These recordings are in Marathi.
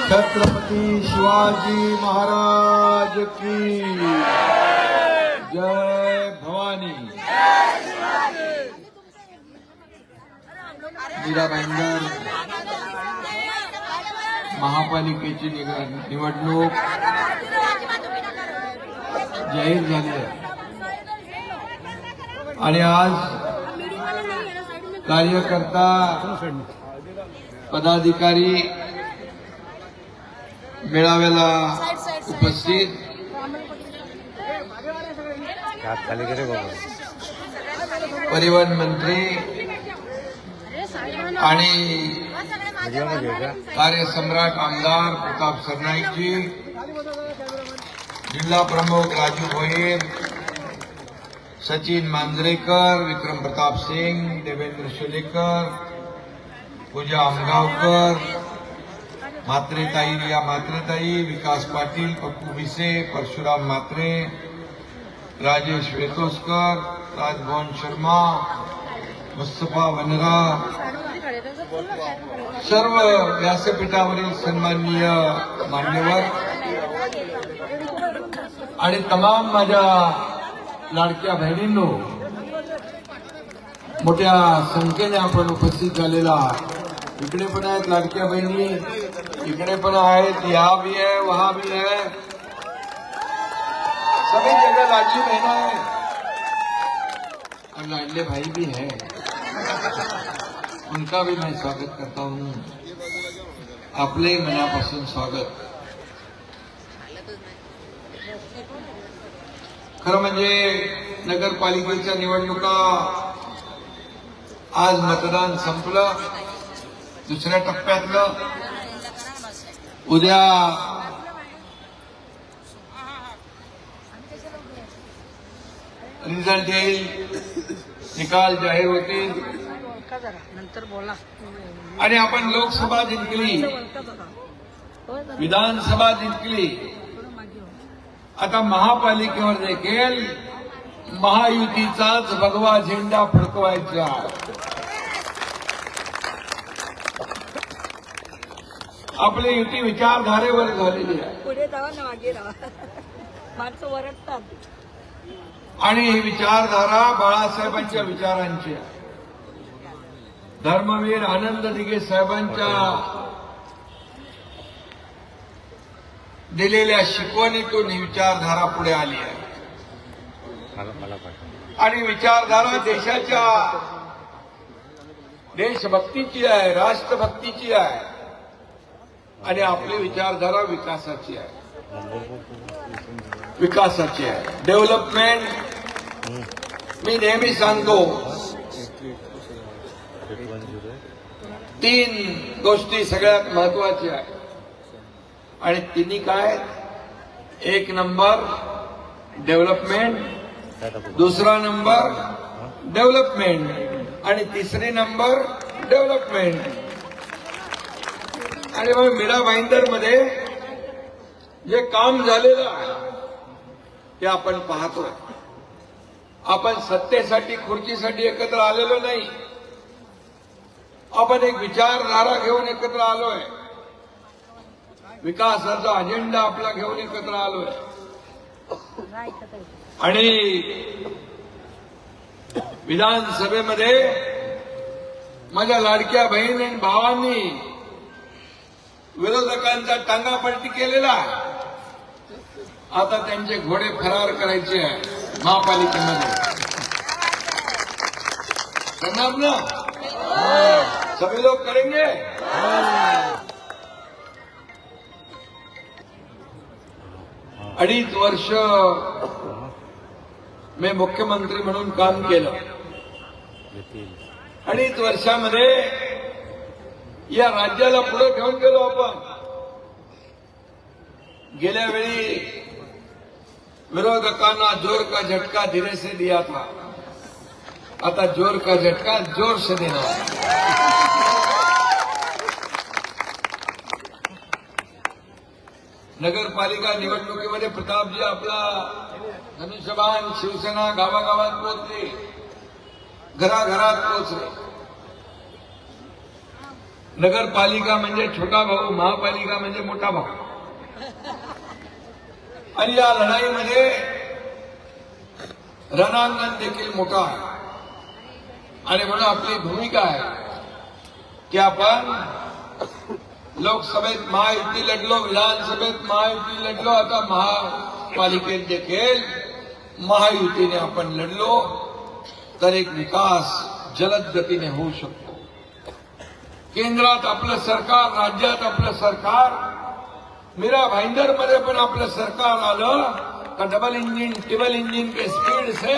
छत्रपति शिवाजी महाराज की जय भवानी। मीरा भाईंदर महापालिकेची निवडणूक जाहीर झाली आहे आणि आज कार्यकर्ता पदाधिकारी मेळाव्याला उपस्थित परिवहन मंत्री आणि कार्यसम्राट आमदार प्रताप सरनाईकजी, जिल्हा प्रमुख राजू भोईर, सचिन मांजरेकर, विक्रम प्रताप सिंग, देवेंद्र शेलेकर, पूजा आमगावकर, म्हात्रेताई रिया म्हात्रेताई, विकास पाटील, पप्पू भिसे, परशुराम म्हात्रे, राजेश वेतोस्कर, राजभवन शर्मा, मुस्तफा वनरा, सर्व व्यासपीठावरील सन्माननीय मान्यवर आणि तमाम माझ्या लाडक्या बहिणींनो, मोठ्या संख्येने आपण उपस्थित झालेला, इकडे पण आहेत लाडक्या बहिणी, इकडे पण आहेत, यहाँ भी है वहां भी है, सभी जगह लाडली बहना है और लाडले भाई भी है, उनका भी मैं स्वागत करता हूं। आपले मनापासून स्वागत। खरं म्हणजे नगरपालिकेच्या निवडणुका आज मतदान संपलं, दुसऱ्या टप्प्यातलं। उद्या रिझल्ट येईल, निकाल जाहीर होतील नंतर बोला। आणि आपण लोकसभा जिंकली, विधानसभा जिंकली, आता महापालिकेवर देखील महायुतीचाच भगवा झेंडा फडकवायचा। आपली युती विचारधारेवर झालेली आहे, पुढे जावा ना मागे राहा, माणसं वरडतात। आणि ही विचारधारा बाळासाहेबांच्या विचारांची आहे। धर्मवीर आनंद दिघे साहेबांच्या दिलेल्या शिकवणीतून ही विचारधारा पुढे आली आहे आणि विचारधारा देशाच्या देशभक्तीची आहे, राष्ट्रभक्तीची आहे आणि आपली विचारधारा विकासाची आहे, विकासाची आहे, डेव्हलपमेंट। मी नेहमी सांगतो, 3 गोष्टी सगळ्यात महत्वाच्या आहेत आणि तिन्ही काय? 1 नंबर डेव्हलपमेंट, दुसरा नंबर डेव्हलपमेंट आणि तिसरी नंबर डेव्हलपमेंट। आणि मग मीरा भाईंदर मध्ये जे काम झालेलं आहे ते आपण पाहतोय। आपण सत्तेसाठी खुर्चीसाठी एकत्र आलेलो नाही, आपण एक विचारधारा घेऊन एकत्र आलोय, विकासाचा अजेंडा आपला घेऊन एकत्र आलोय। आणि विधानसभेमध्ये माझ्या लाडक्या बहीण आणि भावांनी विरोधकांचा टांगापलटी केलेला आहे। आता त्यांचे घोडे फरार करायचे आहे महापालिकेमध्ये, करणार ना? सभी लोग करेंगे। अडीच वर्ष मी मुख्यमंत्री म्हणून काम केलं। 2.5 वर्षामध्ये या राज्याला पुढे घेऊन गेलो आपण। गेल्या वेळी विरोधकांना जोर का झटका धीरे से दिया था, आता जोर का झटका जोर से देना है। नगरपालिका निवडणुकीमध्ये प्रतापजी आपला धनुष्यबाण शिवसेना गावागावात पोहोचली, घराघरात पोहोचले। नगरपालिका म्हणजे छोटा भाऊ, महापालिका म्हणजे मोठा भाऊ. आणि या लढाईमध्ये रणांगण देखील मोठा आहे. आणि म्हणून आपली भूमिका आहे की आपण लोकसभेत महायुती लढलो, विधानसभेत महायुती लढलो, आता महापालिकेत देखील महायुतीने आपण लढलो तर एक विकास जलद गतीने होऊ शकतो. केंद्रात आपलं सरकार, राज्यात आपलं सरकार, मीरा भाईंदर मध्ये पण आपलं सरकार आलं का डबल इंजिन ट्रिपल इंजिन के स्पीड से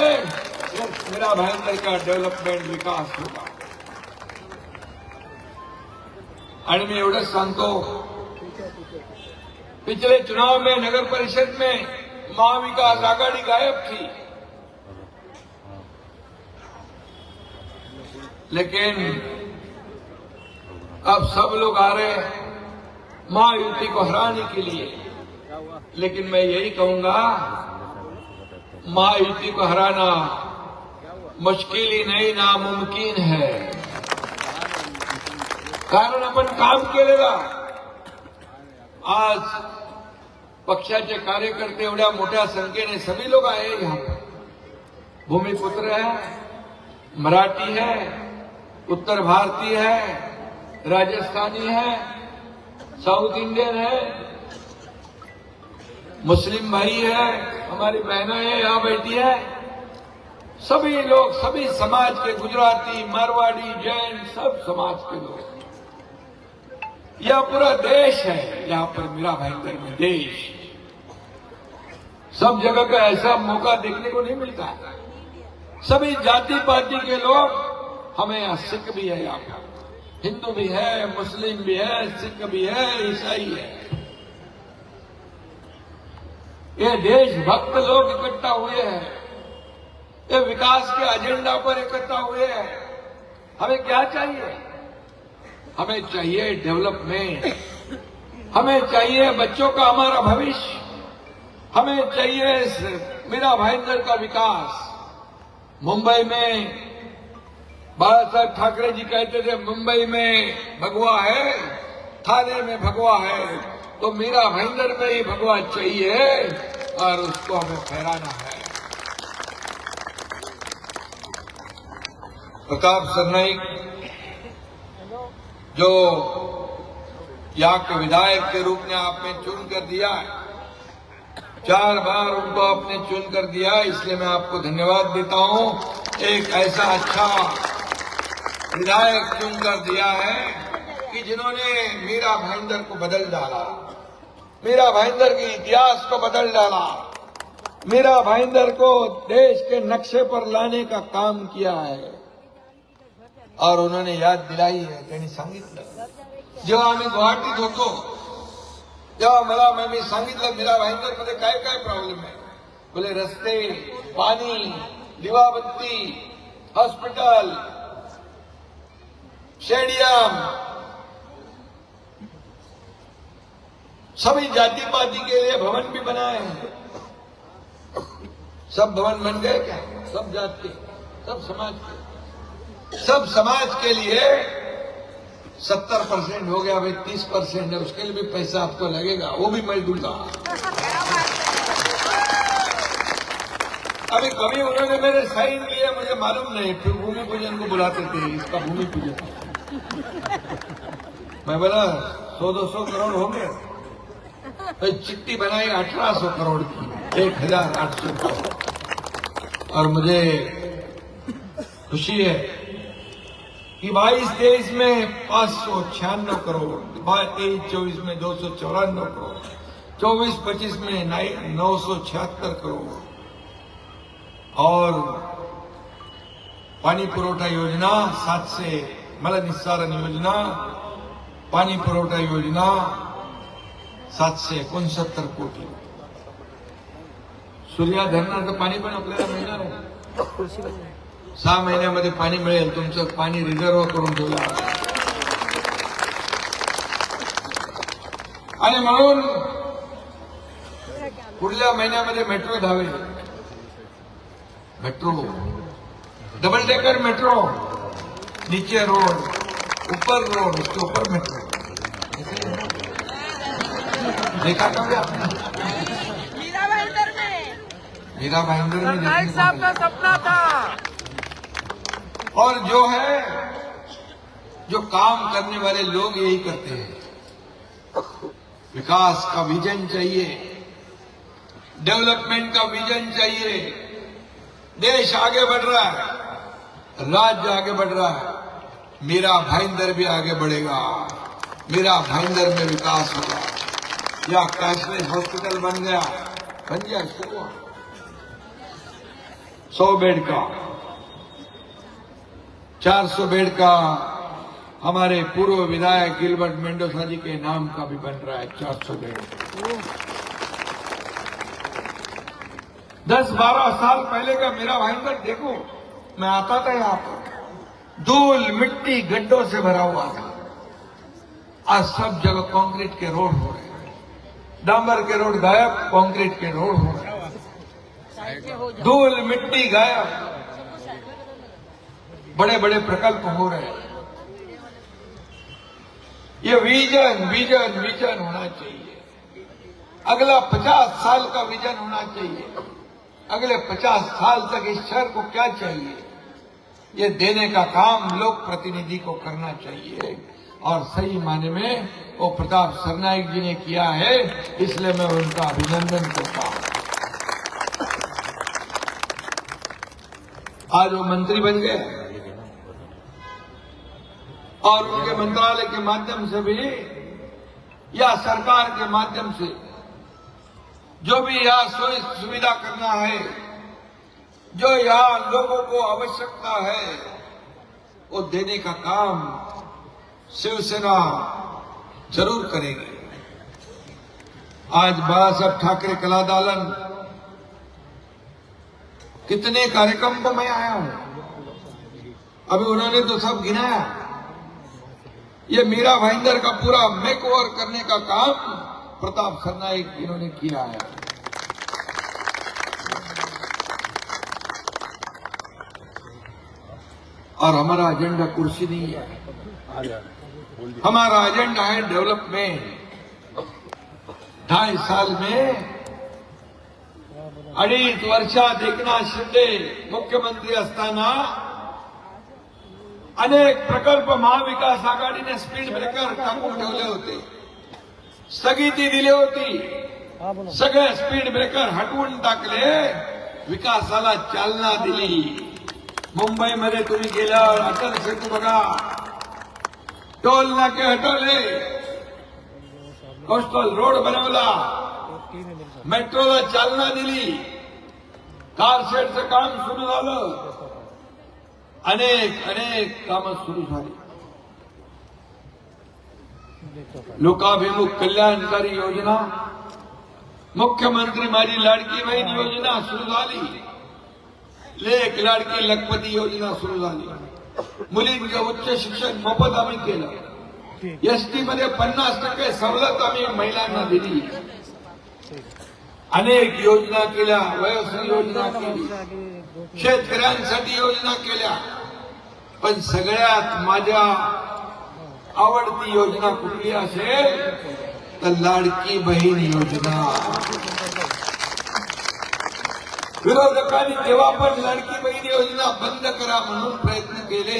मीरा भाईंदर का डेव्हलपमेंट विकास होगा. आणि मी एवढंच सांगतो, पिछले चुनाव में नगर परिषद में महाविकास आघाड़ी गायब थी, लेकिन अब सब लोग आ रहे हैं महायुति को हराने के लिए. लेकिन मैं यही कहूंगा, महायुति को हराना मुश्किल ही नहीं, नामुमकिन है. कारण आपण काम केलेलं. आज पक्षाचे कार्यकर्ते एवढ्या मोठ्या संख्येने सभी लोग आए यहाँ पर. भूमिपुत्र है, मराठी है, उत्तर भारतीय है, राजस्थानी है, साउथ इंडियन है, मुस्लिम भाई है, हमारी बहनें हैं यहाँ बैठी है. सभी लोग, सभी समाज के, गुजराती, मारवाड़ी, जैन, सब समाज के लोग. यह पूरा देश है यहाँ पर मीरा भाईंदर में. देश सब जगह का ऐसा मौका देखने को नहीं मिलता है. सभी जाति पाति के लोग, हमें यहाँ सिख भी है, यहाँ पर हिंदू भी है, मुस्लिम भी है, सिख भी है, ईसाई है. ये देशभक्त लोग इकट्ठा हुए हैं, ये विकास के एजेंडा पर इकट्ठा हुए हैं. हमें क्या चाहिए? हमें चाहिए डेवलपमेंट, हमें चाहिए बच्चों का हमारा भविष्य, हमें चाहिए मीरा भाईंदर का विकास. मुंबई में बाला साहब ठाकरे जी कहते थे, मुंबई में भगवा है, थाने में भगवा है, तो मीरा भाईंदर में ही भगवा चाहिए और उसको हमें फहराना है. प्रताप सरनाईक जो यहाँ के विधायक के रूप में आपने चुन कर दिया, 4 बार उनको आपने चुन कर दिया, इसलिए मैं आपको धन्यवाद देता हूं. एक ऐसा अच्छा विधायक चुनकर दिया है कि जिन्होंने मीरा भाईंदर को बदल डाला, मीरा भाईंदर के इतिहास को बदल डाला, मीरा भाईंदर को देश के नक्शे पर लाने का काम किया है. और उन्होंने याद दिलाई है. त्यांनी सांगितलं, जेव्हा आम्ही गुवाहाटीत होतो तेव्हा मी सांगितलं मीरा भाईंदर मध्ये काय काय प्रॉब्लेम आहे. बोले रस्ते, पाणी, दिवाबत्ती, हॉस्पिटल, स्टेडियम, सभी जाति पाति के लिए भवन भी बनाए हैं. सब भवन बन गए क्या? सब जात के, सब समाज के, सब समाज के लिए 70% हो गया. भाई 30% है, उसके लिए भी पैसा आपको लगेगा, वो भी मैं दूंगा. अभी कभी उन्होंने मेरे साइन लिए, मुझे मालूम नहीं, फिर भूमि पूजन को बुलाते थे, इसका भूमि पूजन. मैं बोला 100-200 करोड़ हो गए. तो चिट्ठी बनाई 1800 करोड़ की, 1800 करोड़. और मुझे खुशी है कि 22-23 में 596 करोड़, 23-24 में 294 करोड़, 24-25 में 976 करोड़. और पानी पुरवठा योजना 700, मल निस्सारण योजना, पाणी पुरवठा योजना 769 कोटी. सूर्या धरणाचं पाणी पण आपल्याला मिळणार आहे. 6 महिन्यामध्ये पाणी मिळेल. तुमचं पाणी रिझर्व्ह करून ठेवलं. आणि म्हणून पुढल्या महिन्यामध्ये मेट्रो धावेल. मेट्रो, डबल डेकर मेट्रो, नीचे रोड, ऊपर रोड, उसके ऊपर मेट्रो। देखा कभी आपने? मीरा भाईंदर में मीरा भाईंदर में नाइक साहब का सपना था। और जो है, जो काम करने वाले लोग यही करते हैं। विकास का विजन चाहिए, डेवलपमेंट का विजन चाहिए। देश आगे बढ़ रहा है, राज्य आगे बढ़ रहा है, मीरा भाईंदर भी आगे बढ़ेगा। मीरा भाईंदर में विकास होगा। या कैशलेस हॉस्पिटल बन गया, बन गया 100 बेड का, 400 बेड का हमारे पूर्व विधायक गिलबर्ट मेंडोसा जी के नाम का भी बन रहा है 400 बेड। 10-12 साल पहले का मेरा भाईंदर देखो, मैं आता था यहाँ पर, धूल मिट्टी गड्ढों से भरा हुआ था। आज सब जगह कंक्रीट के रोड हो रहे हैं, डामर के रोड गायब, कंक्रीट के रोड हो रहे हैं, धूल मिट्टी गायब, बड़े बड़े प्रकल्प हो रहे हैं। ये विजन विजन विजन होना चाहिए। अगला 50 साल का विजन होना चाहिए। अगले 50 साल तक इस शहर को क्या चाहिए, ये देने का काम लोक प्रतिनिधि को करना चाहिए। और सही माने में वो प्रताप सरनाईक जी ने किया है, इसलिए मैं उनका अभिनंदन करता हूं। आज वो मंत्री बन गए और उनके मंत्रालय के माध्यम से भी या सरकार के माध्यम से जो भी यहाँ सुविधा करना है, जो यहाँ लोगों को आवश्यकता है, वो देने का काम शिवसेना जरूर करेगी। आज बाला साहब ठाकरे कला दालन, कितने कार्यक्रम पर मैं आया हूं, अभी उन्होंने तो सब गिनाया। ये मीरा भाईंदर का पूरा मेकओवर करने का काम प्रताप सरनाईक इन्होंने किया है। और हमारा एजेंडा कुर्सी नहीं है, हमारा एजेंडा है डेवलपमेंट। 2.5 साल में 2.5 वर्षात एकनाथ शिंदे मुख्यमंत्री असताना अनेक प्रकल्प महाविकास आघाडीने स्पीड ब्रेकर टाकून ठेवले होते, स्थगिती दिली होती। सगळे स्पीड ब्रेकर हटवून टाकले, विकासाला चालना दिली। मुंबईमध्ये तुम्ही गेल्यावर अटल सेतू बघा, टोल नाके हटवले, कोस्टल रोड बनवला, मेट्रोला चालना दिली, कारशेडचं काम सुरू झालं, अनेक अनेक कामं सुरू झाली। लोकाभिमुख कल्याणकारी योजना, मुख्यमंत्री माझी लाडकी बहीण योजना सुरू झाली, लेक लाडकी लखपती योजना सुरू झाली, मुलींचं उच्च शिक्षण मोफत आम्ही केलं, एसटी मध्ये 50% सवलत आम्ही महिलांना दिली, अनेक योजना केल्या, वयोश्री योजना केली, शेतकऱ्यांसाठी योजना केल्या। पण सगळ्यात माझ्या आवडती योजना कुठली असेल तर लाडकी बहीण योजना। विरोधकांनी तेव्हा पण लाडकी बहीण योजना बंद करा म्हणून प्रयत्न केले,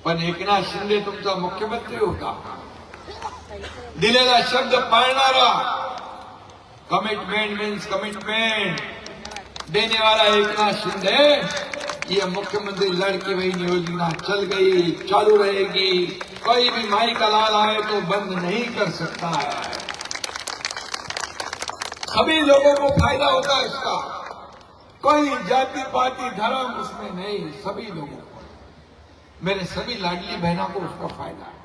पण एकनाथ शिंदे तुमचा मुख्यमंत्री होता, दिलेला शब्द पाळणारा, कमिटमेंट मीन्स कमिटमेंट देने वाला एकनाथ शिंदे, ये मुख्यमंत्री लड़की बहन योजना चल गई, चालू रहेगी। कोई भी माई का लाल आए तो बंद नहीं कर सकता है। सभी लोगों को फायदा होता है इसका, कोई जाति पाति धर्म उसमें नहीं, सभी लोगों को, मेरे सभी लाडली बहनों को उसका फायदा है।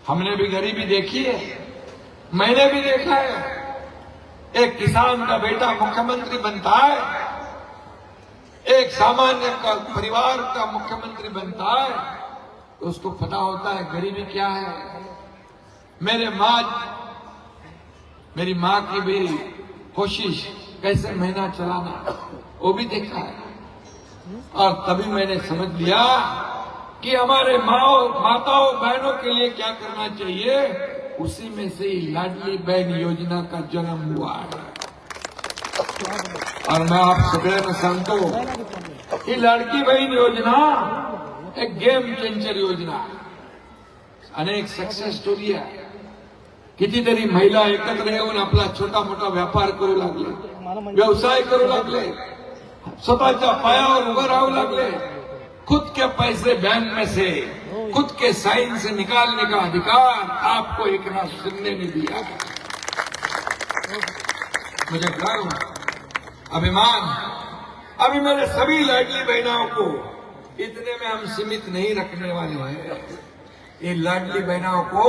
हमने भी गरीबी देखी है, मैंने भी देखा है। एक किसान का बेटा मुख्यमंत्री बनता है, एक सामान्य का परिवार का मुख्यमंत्री बनता है, तो उसको पता होता है गरीबी क्या है। मेरी माँ की भी कोशिश कैसे महीना चलाना, वो भी देखा है। और तभी मैंने समझ लिया कि हमारे माताओं बहनों के लिए क्या करना चाहिए, उसी में से ही लाडली बहन योजना का जन्म हुआ है। और मैं आप सगळ्यांना सांगतो, ही लाडकी बहीण योजना एक गेम चेंजर योजना आहे. अनेक सक्सेस स्टोरी आहे. कितीतरी महिला एकत्र येऊन आपला छोटा मोठा व्यापार करू लागले, व्यवसाय करू लागले, स्वतःच्या पायावर उभं राहू लागले. खुद के पैसे बैंक में से, खुद के साइन से निकालने का अधिकार आपको एक नाथ शिंदे ने दिया है. मुझे गर्व, अभिमान. अभी मेरे सभी लाडली बहनों को इतने में हम सीमित नहीं रखने वाले हैं. ये लाडली बहनों को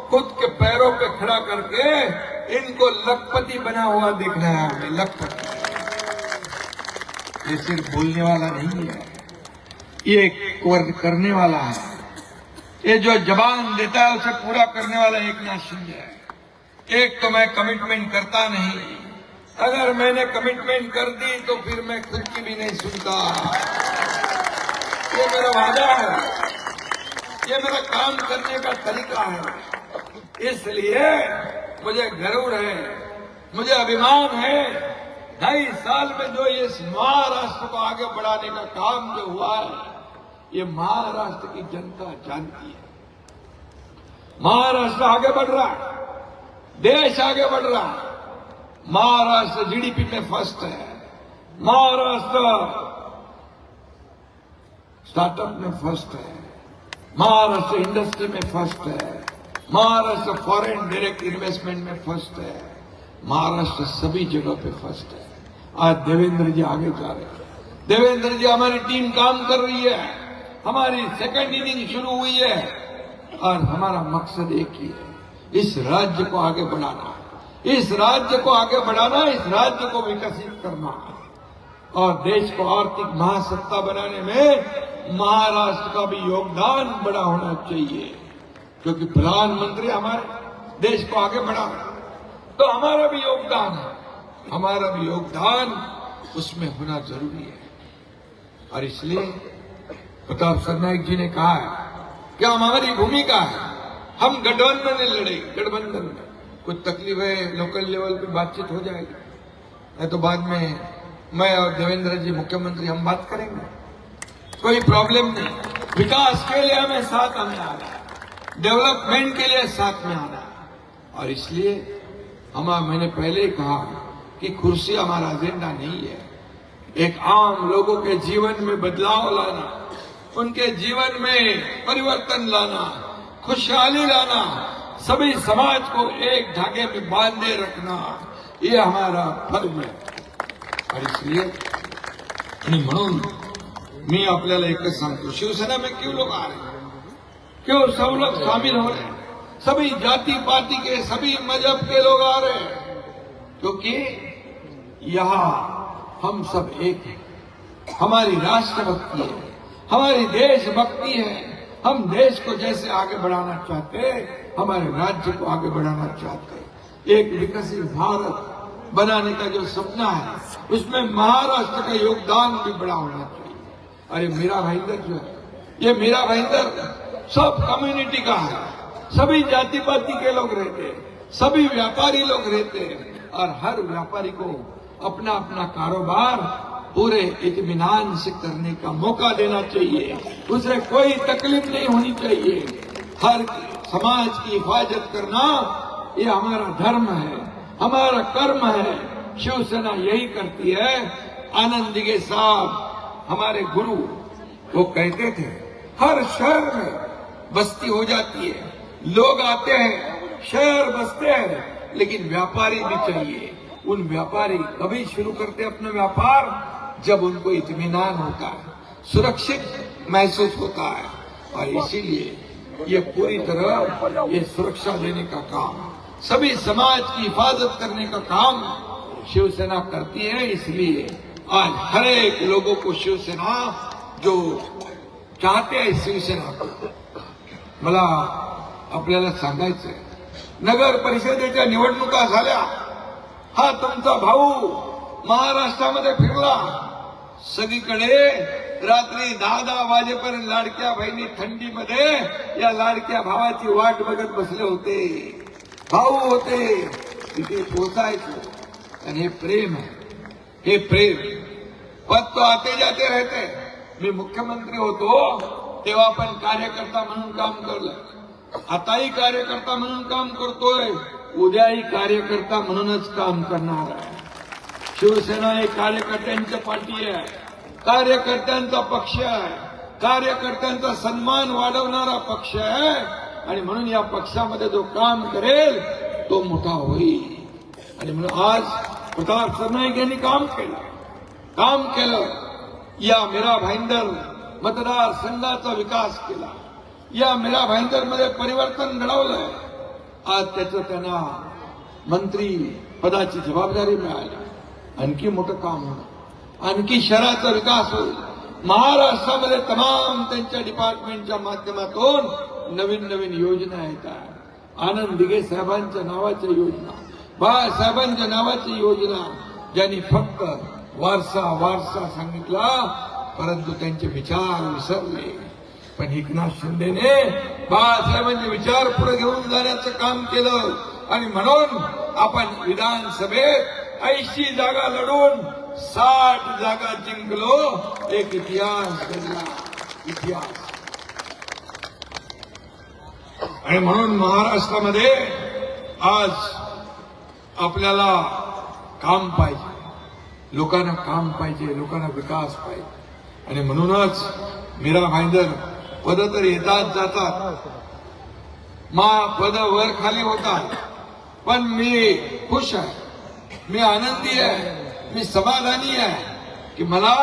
खुद के पैरों पे खड़ा करके इनको लखपति बना हुआ देखना है हमें. लखपति ये सिर्फ बोलने वाला नहीं है, ये करने वाला है. ये जो जबान देता है उसे पूरा करने वाला एक नाथ शिंदे है. एक तो मैं कमिटमेंट करता नहीं, अगर मैंने कमिटमेंट कर दी तो फिर मैं खुद की भी नहीं सुनता. ये मेरा वादा है, ये मेरा काम करने का तरीका है. इसलिए मुझे गर्व है, मुझे अभिमान है. 2.5 साल में जो ये महाराष्ट्र को आगे बढ़ाने का काम जो हुआ है, ये महाराष्ट्र की जनता जानती है. महाराष्ट्र आगे बढ़ रहा है, देश आगे बढ़ रहा है. महाराष्ट्र जीडीपी में फर्स्ट है, महाराष्ट्र स्टार्टअप में फर्स्ट है, महाराष्ट्र इंडस्ट्री में फर्स्ट है, महाराष्ट्र फॉरेन डायरेक्ट इन्वेस्टमेंट में फर्स्ट है, महाराष्ट्र सभी जगह पे फर्स्ट है. आज देवेंद्र जी आगे जा रहे हैं. देवेंद्र जी, हमारी टीम काम कर रही है, हमारी सेकंड इनिंग शुरू हुई है और हमारा मकसद एक ही है, इस राज्य को आगे बढ़ाना, इस राज्य को आगे बढ़ाना, इस राज्य को विकसित करना और देश को आर्थिक महासत्ता बनाने में महाराष्ट्र का भी योगदान बड़ा होना चाहिए. क्योंकि प्रधानमंत्री हमारे देश को आगे बढ़ा रहे हैं, तो हमारा भी योगदान है, हमारा भी योगदान उसमें होना जरूरी है. और इसलिए प्रताप सरनाईक जी ने कहा है कि हमारी भूमिका है, हम गठबंधन में लड़े. गठबंधन में कुछ तकलीफ है, लोकल लेवल पे बातचीत हो जाएगी, नहीं तो बाद में मैं और देवेंद्र जी मुख्यमंत्री हम बात करेंगे, कोई प्रॉब्लम नहीं. विकास के लिए हमें साथ आना है, डेवलपमेंट के लिए साथ में आना है. और इसलिए मैंने पहले ही कहा कि कुर्सी हमारा एजेंडा नहीं है. एक आम लोगों के जीवन में बदलाव लाना, उनके जीवन में परिवर्तन लाना, खुशहाली लाना, सभी समाज को एक धागे में बांधे रखना, ये हमारा फर्ज है. और इसलिए म्हणून मी आपल्याला एकच सांगतो, शिवसेना में क्यों लोग आ रहे हैं, क्यों सब लोग शामिल हो रहे हैं, सभी जाति पाति के, सभी मजहब के लोग आ रहे हैं, क्योंकि यहाँ हम सब एक हैं. हमारी राष्ट्रभक्ति है, हमारी देशभक्ति है. हम देश को जैसे आगे बढ़ाना चाहते हैं, हमारे राज्य को आगे बढ़ाना चाहते हैं. एक विकसित भारत बनाने का जो सपना है, उसमें महाराष्ट्र का योगदान भी बड़ा होना चाहिए. अरे मेरा भाईंदर जो है, ये मेरा भाईंदर सब कम्युनिटी का है, सभी जाति पाति के लोग रहते हैं, सभी व्यापारी लोग रहते हैं, और हर व्यापारी को अपना अपना कारोबार पूरे इत्मीनान से करने का मौका देना चाहिए. उसे कोई तकलीफ नहीं होनी चाहिए. हर समाज की हिफाजत करना ये हमारा धर्म है, हमारा कर्म है. शिवसेना यही करती है. आनंद दिघे साहब हमारे गुरु, वो कहते थे हर शहर में बस्ती हो जाती है, लोग आते हैं, शहर बसते हैं, लेकिन व्यापारी भी चाहिए. उन व्यापारी कभी शुरू करते अपना व्यापार जब उनको इत्मीनान होता है, सुरक्षित महसूस होता है. और इसीलिए ये पूरी तरह ये सुरक्षा देने का काम, सभी समाज की हिफाजत करने का काम शिवसेना करती है. इसलिए आज हर एक लोगों को शिवसेना जो चाहते हैं, शिवसेना को मला आपल्याला सांगायचंय, नगर परिषदेच्या निवडणुका झाल्या, हा तुमचा भाऊ महाराष्ट्रामध्ये फिरला, सगळीकडे रात्री 10-10 वाजेपर्यंत लाडक्या बहिणी थंडीमध्ये या लाडक्या भावाची वाट बघत बसले होते. भाऊ होते तिथे पोहोचायचं. आणि हे प्रेम आहे, हे प्रेम. पद तो आते जाते रहते. मी मुख्यमंत्री होतो तेव्हा पण कार्यकर्ता म्हणून काम केलं, आताही कार्यकर्ता म्हणून काम करतोय, उद्याही कार्यकर्ता म्हणूनच काम करणार आहे. शिवसेना हे कार्यकर्त्यांच्या पाठी आहे, कार्यकर्त्यांचा पक्ष आहे, कार्यकर्त्यांचा सन्मान वाढवणारा पक्ष आहे. आणि म्हणून या पक्षामध्ये जो काम करेल तो मोठा होईल. आणि म्हणून आज प्रताप सरनाईक यांनी काम केलं. या मीरा भाईंदर मतदारसंघाचा विकास केला, या मीरा भाईंदर मध्ये परिवर्तन घडवलंय. आज त्याचं त्यांना मंत्री पदाची जबाबदारी मिळाली. आणखी मोठं काम होणार, आणखी शहराचा विकास होईल. महाराष्ट्रामध्ये तमाम त्यांच्या डिपार्टमेंटच्या माध्यमातून नवीन नवीन योजना येतात. आनंद दिघे साहेबांच्या नावाच्या योजना, बाळासाहेबांच्या नावाची योजना, ज्यांनी फक्त वारसा सांगितला, परंतु त्यांचे विचार विसरले. पण एकनाथ शिंदेने बाळासाहेबांचे विचार पुढे घेऊन जाण्याचं काम केलं. आणि म्हणून आपण विधानसभेत 80 जागा लढून 60 जागा जिंकलो. एक इतिहास घडला, इतिहास. आणि म्हणून महाराष्ट्रामध्ये आज आपल्याला काम पाहिजे, लोकांना काम पाहिजे, लोकांना विकास पाहिजे. आणि म्हणूनच मीरा भाईंदर पद तर येतात जातात, पद वर खाली होतात, पण मी खुश आहे, मी आनंदी आहे, मी समाधानी आहे की मला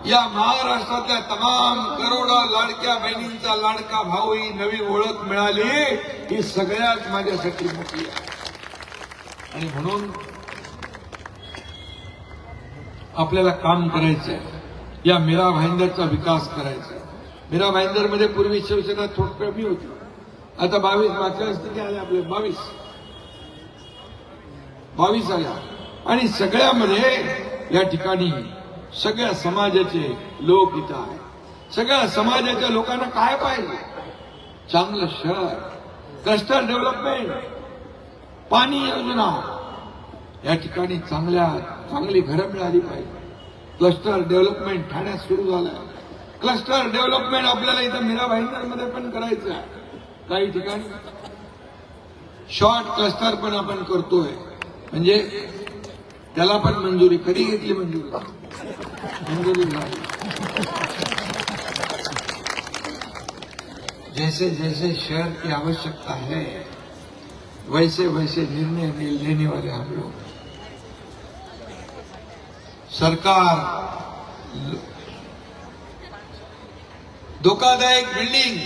या महाराष्ट्रातल्या तमाम करोडो लाडक्या बहिणींचा लाडका भाऊ ही नवी ओळख मिळाली. ही सगळ्यात माझ्यासाठी मोठी आहे. आणि म्हणून आपल्याला काम करायचंय, या मीरा भाईंदरचा विकास करायचा. मीरा भाईंदरमध्ये पूर्वी शिवसेना थोडी कमी होती, आता 22 मागच्या वेळेस किती आले आपले 22 आल्या. आणि सगळ्यामध्ये या ठिकाणी सगळ्या समाजाचे लोक इथं आहेत. सगळ्या समाजाच्या लोकांना काय पाहिजे? चांगलं शहर, क्लस्टर डेव्हलपमेंट, पाणी योजना, या ठिकाणी चांगली घरं मिळाली पाहिजे. क्लस्टर डेव्हलपमेंट ठाण्यात सुरू झालंय. क्लस्टर डेव्हलपमेंट आपल्याला इथं मीरा भाईंदरमध्ये पण करायचं आहे. काही ठिकाणी शॉर्ट क्लस्टर पण आपण करतोय, म्हणजे त्याला पण मंजुरी कधी घेतली? मंजुरी झाली. जैसे जैसे शहर की आवश्यकता है वैसे वैसे निर्णय लेने वाले हम लोग. सरकार धोखादायक बिल्डिंग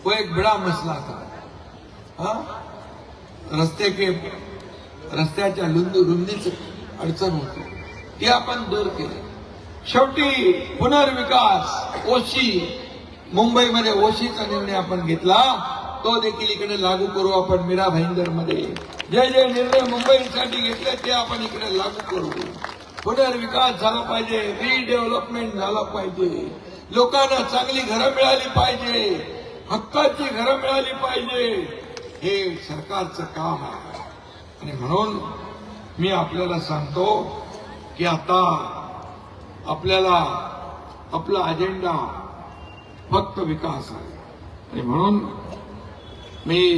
वो एक बड़ा मसला था. रस्त्याच्या रुंदीच अडचण होती, ती आपण दूर केली. शेवटी पुनर्विकास ओशी, मुंबईमध्ये ओशीचा निर्णय आपण घेतला, तो देखील इकडे लागू करू आपण मीरा भाईंदरमध्ये. जे जे निर्णय मुंबईसाठी घेतले ते आपण इकडे लागू करू. पुनर्विकास झाला पाहिजे, रिडेव्हलपमेंट झाला पाहिजे, लोकांना चांगली घरं मिळाली पाहिजे, हक्काची घरं मिळाली पाहिजे. हे सरकारचं काम आहे. आणि म्हणून मी आपल्याला सांगतो की आता आपल्याला आपला अजेंडा फक्त विकास आहे. आणि म्हणून मैं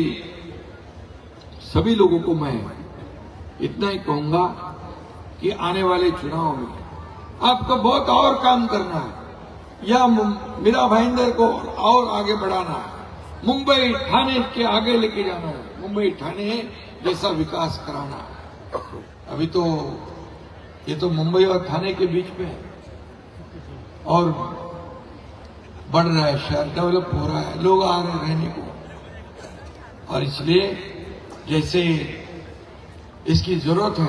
सभी लोगों को मैं इतना ही कहूंगा कि आने वाले चुनाव में आपको बहुत और काम करना है, या मीरा भाईंदर को और आगे बढ़ाना है, मुंबई ठाणे के आगे लेके जाना है, मुंबई ठाणे जैसा विकास कराना है. अभी तो ये तो मुंबई और ठाणे के बीच में है और बढ़ रहा है, शहर डेवलप हो रहा है, लोग आ रहे हैं रहने को. और इसलिए जैसे इसकी जरूरत है,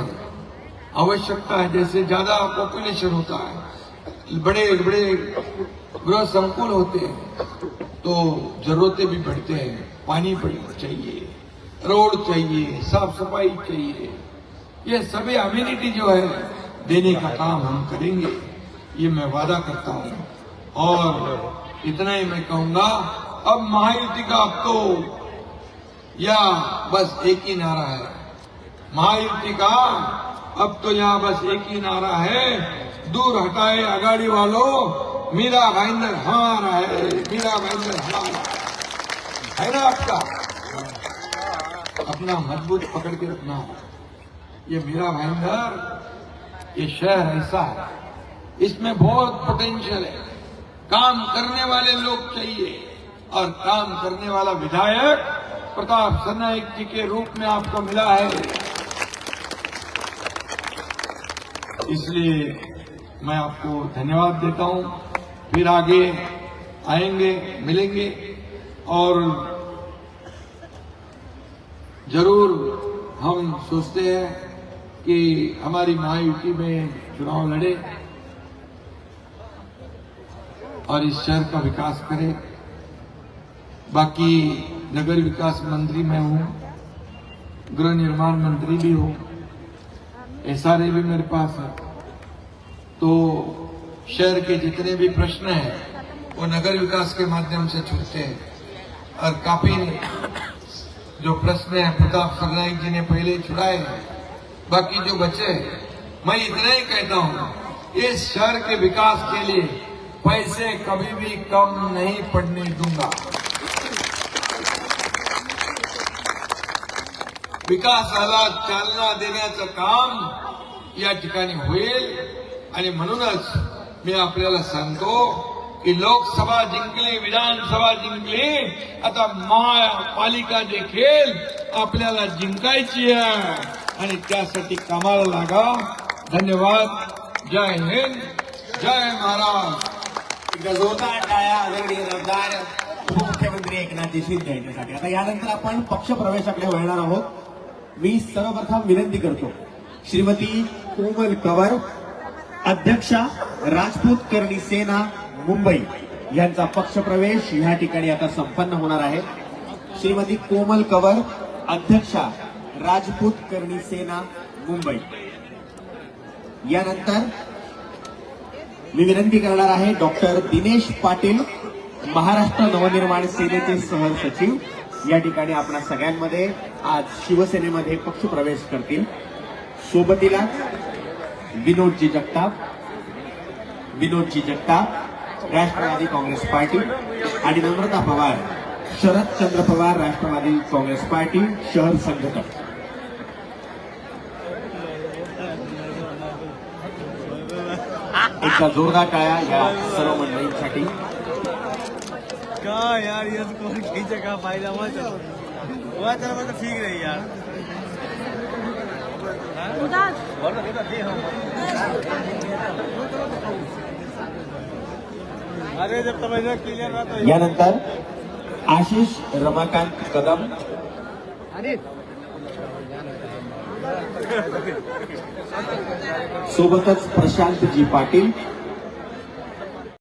आवश्यकता है, जैसे ज्यादा पॉपुलेशन होता है, बड़े बड़े गृह संकुल होते हैं, तो जरूरतें भी बढ़ते हैं. पानी चाहिए, रोड चाहिए, साफ सफाई चाहिए. ये सभी अम्यूनिटी जो है देने का काम हम करेंगे. ये मैं वादा करता हूं। और इतना ही मैं कहूंगा, अब महायुति का अब तो या बस एक ही नारा है, महायुति का अब तो यहाँ बस एक ही नारा है, दूर हटाए अगाड़ी वालों, मीरा भाईंदर हमारा है, मीरा भाईंदर हमारा है ना। आपका अपना मजबूत पकड़ के रखना। ये मीरा भाईंदर, ये शहर ऐसा है, इसमें बहुत पोटेंशियल है, काम करने वाले लोग चाहिए, और काम करने वाला विधायक प्रताप सरनाईक जी के रूप में आपको मिला है। इसलिए मैं आपको धन्यवाद देता हूं। फिर आगे आएंगे, मिलेंगे, और जरूर हम सोचते हैं कि हमारी महायुति में चुनाव लड़े और इस शहर का विकास करें। बाकी नगर विकास मंत्री मैं हूं, गृह निर्माण मंत्री भी हूं, SRA भी मेरे पास है, तो शहर के जितने भी प्रश्न हैं वो नगर विकास के माध्यम से छूटते हैं। और काफी जो प्रश्न है प्रताप सरनाईक जी ने पहले ही छुड़ाए हैं, बाकी जो बचे, मैं इतना ही कहता हूं, इस शहर के विकास के लिए पैसे कभी भी कम नहीं पड़ने दूंगा। विकासाला चालना देण्याचं काम या ठिकाणी होईल। आणि म्हणूनच मी आपल्याला सांगतो की लोकसभा जिंकली, विधानसभा जिंकली, आता महापालिका देखील आपल्याला जिंकायची आहे आणि त्यासाठी कामाला लागा। धन्यवाद। जय हिंद, जय महाराष्ट्र। एकदा जोरदार टाळ्या आदरणीय आमदार उपमुख्यमंत्री एकनाथ शिंदे यांच्यासाठी। आता यानंतर आपण पक्ष प्रवेशाकडे वळणार आहोत। मी सर्वप्रथम विनंती करतो, श्रीमती कोमल कंवर, अध्यक्षा राजपूत करणी सेना मुंबई, यांचा पक्ष प्रवेश या ठिकाणी आता संपन्न होणार आहे। श्रीमती कोमल कंवर, अध्यक्षा राजपूत करणी सेना मुंबई। यानंतर मी विनंती करणार आहे डॉक्टर दिनेश पाटील, महाराष्ट्र नवनिर्माण सेनेचे सहसचिव, या ठिकाणी आपल्या सगळ्यांमध्ये आज शिवसेनेमध्ये पक्ष प्रवेश करतील। सोबतीला विनोदजी जगताप राष्ट्रवादी काँग्रेस पार्टी आणि नम्रता पवार, शरदचंद्र पवार राष्ट्रवादी काँग्रेस पार्टी शहर संघटक। एकदा जोरदार टाळ्या या सर्व मंडळींसाठी। का यार ये स्कोर खींचे का फायदा हुआ चलो तो ठीक रही यार। अरे जब तब क्लियर रहा तो यानंतर आशिष रमाकांत कदम, सोबतच प्रशांत जी पाटील,